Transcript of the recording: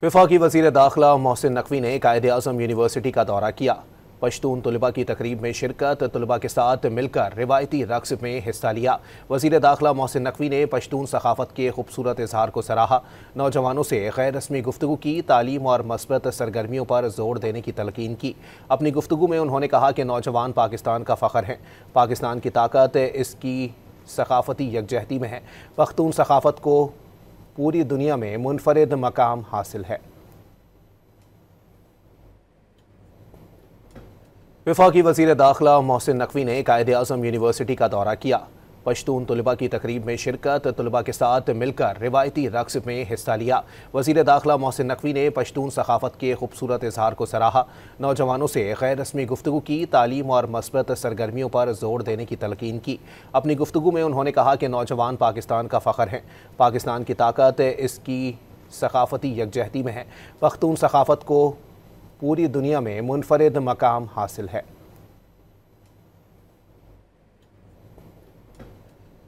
वफाकी वज़ीर दाखिला मोहसिन नकवी ने कायद-ए-आज़म यूनिवर्सिटी का दौरा किया। पश्तून तलबा की तकरीब में शिरकत, तलबा के साथ मिलकर रिवायती रक्स में हिस्सा लिया। वज़ीर दाखिला मोहसिन नकवी ने पश्तून सकाफ़त के खूबसूरत इजहार को सराहा। नौजवानों से गैर रस्मी गुफ्तगू की, तालीम और मस्बत सरगर्मियों पर जोर देने की तलकीन की। अपनी गुफ्तगू में उन्होंने कहा कि नौजवान पाकिस्तान का फ़ख्र हैं। पाकिस्तान की ताकत इसकी सकाफ़ती यकजहती में है। पख्तून सकाफ़त को पूरी दुनिया में मुनफरिद मकाम हासिल है। वफाकी वज़ीर दाखिला मोहसिन नकवी ने कायद-ए-आज़म यूनिवर्सिटी का दौरा किया। पश्तून तलबा की तकरीब में शिरकत, तलबा के साथ मिलकर रिवायती रक्स में हिस्सा लिया। वज़ीर दाखिला मोहसिन नकवी ने पश्तून सकाफ़त के खूबसूरत इजहार को सराहा। नौजवानों से गैर रस्मी गुफ्तगू की, तालीम और मस्बत सरगर्मियों पर जोर देने की तलकीन की। अपनी गुफ्तगू में उन्होंने कहा कि नौजवान पाकिस्तान का फ़ख्र हैं। पाकिस्तान की ताकत इसकी सकाफ़ती यकजहती में है। पख्तून सकाफ़त को पूरी दुनिया में मुनफरिद मकाम हासिल है।